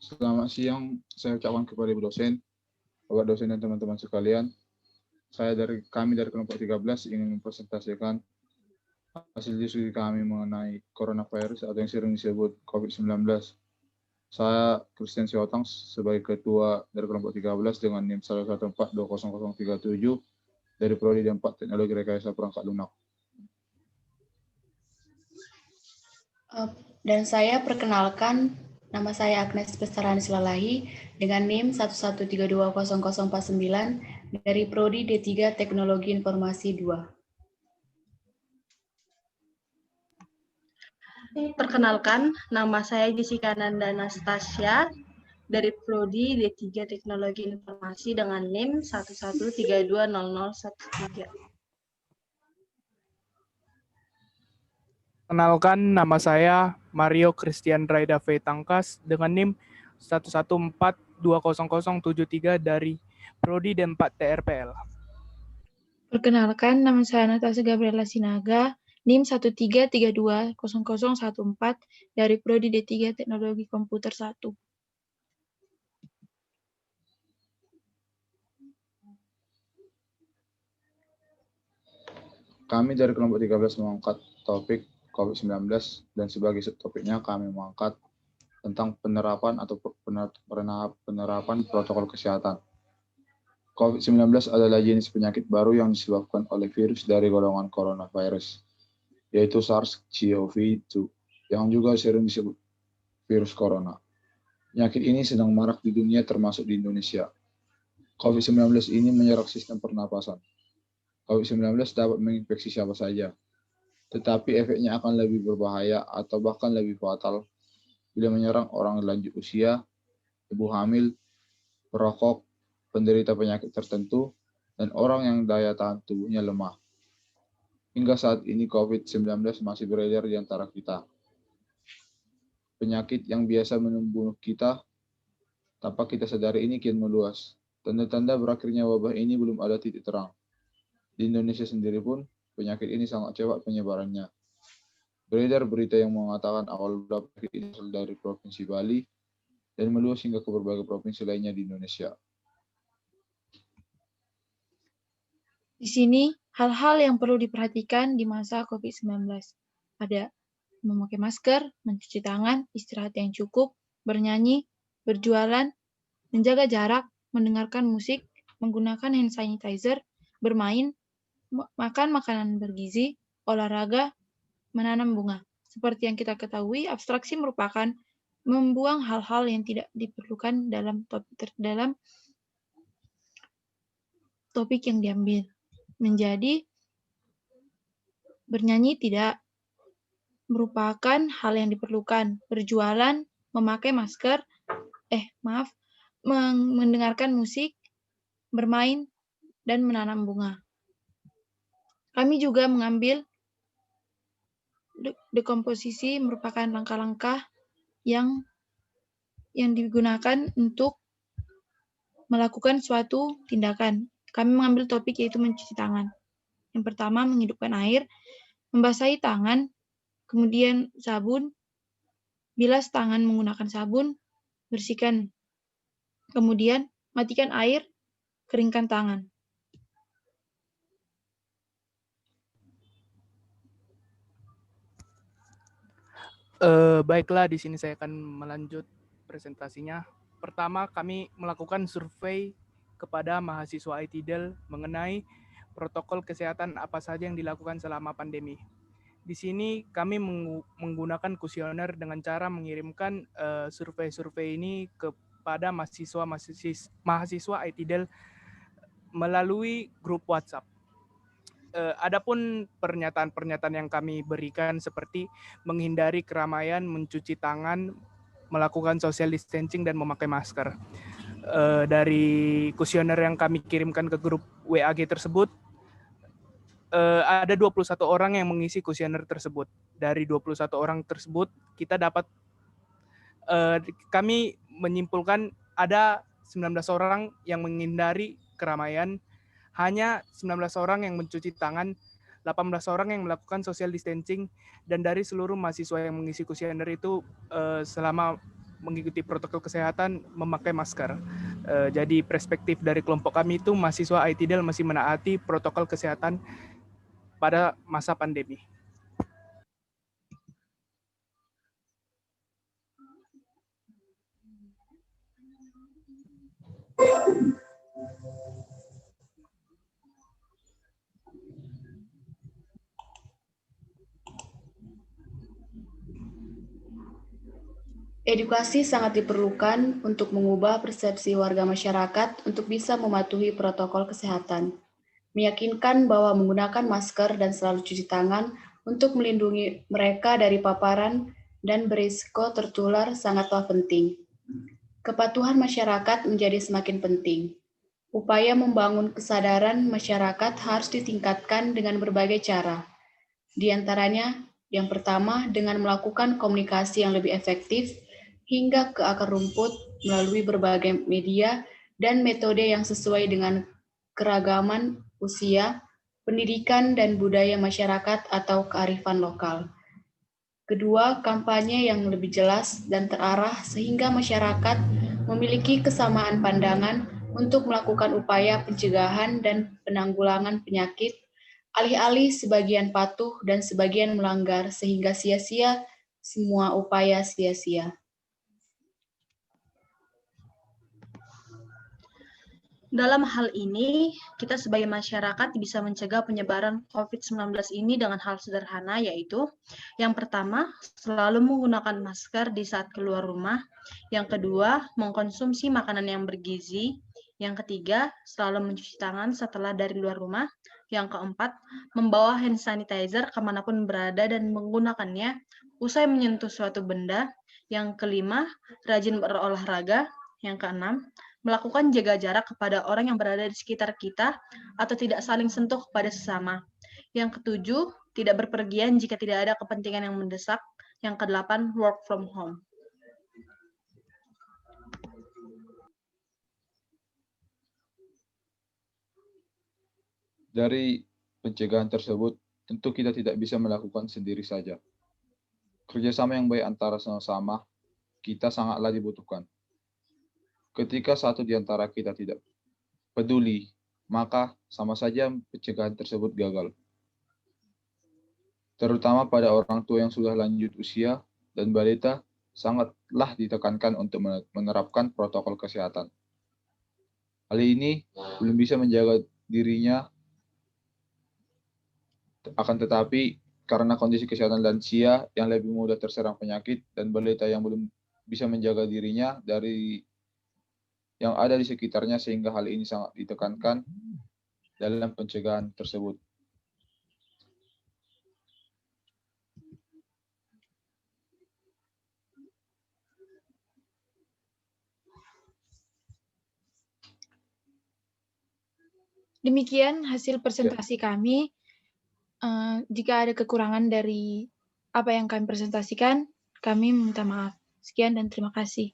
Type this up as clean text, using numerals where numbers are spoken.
Selamat siang, saya ucapkan kepada Ibu dosen, Bapak dosen dan teman-teman sekalian. Kami dari kelompok 13 ingin mempresentasikan hasil diskusi kami mengenai coronavirus atau yang sering disebut COVID-19. Saya Christian Siotang sebagai ketua dari kelompok 13 dengan NIM 114200037 dari Prodi D4 Teknologi Rekayasa Perangkat Lunak. Dan saya perkenalkan, nama saya Agnes Bestari Silalahi dengan NIM 113200049 dari Prodi D3 Teknologi Informasi 2. Perkenalkan, nama saya Jessica Nanda Anastasia dari Prodi D3 Teknologi Informasi dengan NIM 113200013. Kenalkan, nama saya Mario Christian Raida V. Tangkas dengan NIM 114200073 dari Prodi D4 TRPL. Perkenalkan, nama saya Natasha Gabriela Sinaga, NIM 133200014 dari Prodi D3 Teknologi Komputer 1. Kami dari kelompok 13 mengangkat topik COVID-19 dan sebagai subtopiknya kami mengangkat tentang penerapan protokol kesehatan. COVID-19 adalah jenis penyakit baru yang disebabkan oleh virus dari golongan coronavirus, yaitu SARS-CoV-2, yang juga sering disebut virus corona. Penyakit ini sedang marak di dunia termasuk di Indonesia. COVID-19 ini menyerang sistem pernapasan. COVID-19 dapat menginfeksi siapa saja, tetapi efeknya akan lebih berbahaya atau bahkan lebih fatal bila menyerang orang lanjut usia, ibu hamil, perokok, penderita penyakit tertentu, dan orang yang daya tahan tubuhnya lemah. Hingga saat ini COVID-19 masih beredar di antara kita. Penyakit yang biasa membunuh kita, tanpa kita sadari ini kian meluas. Tanda-tanda berakhirnya wabah ini belum ada titik terang. Di Indonesia sendiri pun, penyakit ini sangat cepat penyebarannya. Beredar berita yang mengatakan awal mula penyakit ini berasal dari Provinsi Bali dan meluas hingga ke berbagai provinsi lainnya di Indonesia. Di sini, hal-hal yang perlu diperhatikan di masa COVID-19. Ada memakai masker, mencuci tangan, istirahat yang cukup, bernyanyi, berjualan, menjaga jarak, mendengarkan musik, menggunakan hand sanitizer, bermain, makan makanan bergizi, olahraga, menanam bunga. Seperti yang kita ketahui, abstraksi merupakan membuang hal-hal yang tidak diperlukan dalam topik yang diambil. Menjadi bernyanyi tidak merupakan hal yang diperlukan. Berjualan, memakai masker, mendengarkan musik, bermain, dan menanam bunga. Kami juga mengambil dekomposisi merupakan langkah-langkah yang digunakan untuk melakukan suatu tindakan. Kami mengambil topik yaitu mencuci tangan. Yang pertama, menghidupkan air, membasahi tangan, kemudian sabun, bilas tangan menggunakan sabun, bersihkan, kemudian matikan air, keringkan tangan. Baiklah, di sini saya akan melanjut presentasinya. Pertama, kami melakukan survei kepada mahasiswa ITDEL mengenai protokol kesehatan apa saja yang dilakukan selama pandemi. Di sini kami menggunakan kuesioner dengan cara mengirimkan survei-survei ini kepada mahasiswa ITDEL melalui grup WhatsApp. Adapun pernyataan-pernyataan yang kami berikan seperti menghindari keramaian, mencuci tangan, melakukan social distancing, dan memakai masker. Dari kuesioner yang kami kirimkan ke grup WAG tersebut, ada 21 orang yang mengisi kuesioner tersebut. Dari 21 orang tersebut, kami menyimpulkan ada 19 orang yang menghindari keramaian, hanya 19 orang yang mencuci tangan, 18 orang yang melakukan social distancing, dan dari seluruh mahasiswa yang mengisi kuesioner itu selama mengikuti protokol kesehatan memakai masker. Jadi perspektif dari kelompok kami itu mahasiswa ITDL masih menaati protokol kesehatan pada masa pandemi. Edukasi sangat diperlukan untuk mengubah persepsi warga masyarakat untuk bisa mematuhi protokol kesehatan. Meyakinkan bahwa menggunakan masker dan selalu cuci tangan untuk melindungi mereka dari paparan dan berisiko tertular sangatlah penting. Kepatuhan masyarakat menjadi semakin penting. Upaya membangun kesadaran masyarakat harus ditingkatkan dengan berbagai cara. Di antaranya, yang pertama dengan melakukan komunikasi yang lebih efektif hingga ke akar rumput melalui berbagai media dan metode yang sesuai dengan keragaman usia, pendidikan, dan budaya masyarakat atau kearifan lokal. Kedua, kampanye yang lebih jelas dan terarah sehingga masyarakat memiliki kesamaan pandangan untuk melakukan upaya pencegahan dan penanggulangan penyakit, alih-alih sebagian patuh dan sebagian melanggar sehingga sia-sia semua upaya sia-sia. Dalam hal ini, kita sebagai masyarakat bisa mencegah penyebaran COVID-19 ini dengan hal sederhana, yaitu yang pertama, selalu menggunakan masker di saat keluar rumah. Yang kedua, mengkonsumsi makanan yang bergizi. Yang ketiga, selalu mencuci tangan setelah dari luar rumah. Yang keempat, membawa hand sanitizer kemanapun berada dan menggunakannya usai menyentuh suatu benda. Yang kelima, rajin berolahraga. Yang keenam, melakukan jaga jarak kepada orang yang berada di sekitar kita atau tidak saling sentuh kepada sesama. Yang ketujuh, tidak berpergian jika tidak ada kepentingan yang mendesak. Yang kedelapan, work from home. Dari pencegahan tersebut, tentu kita tidak bisa melakukan sendiri saja. Kerjasama yang baik antara sama-sama kita sangatlah dibutuhkan. Ketika satu di antara kita tidak peduli, maka sama saja pencegahan tersebut gagal. Terutama pada orang tua yang sudah lanjut usia dan balita, sangatlah ditekankan untuk menerapkan protokol kesehatan. Hal ini belum bisa menjaga dirinya, akan tetapi karena kondisi kesehatan lansia yang lebih mudah terserang penyakit dan balita yang belum bisa menjaga dirinya dari yang ada di sekitarnya, sehingga hal ini sangat ditekankan dalam pencegahan tersebut. Demikian hasil presentasi kami. Jika ada kekurangan dari apa yang kami presentasikan, kami minta maaf. Sekian dan terima kasih.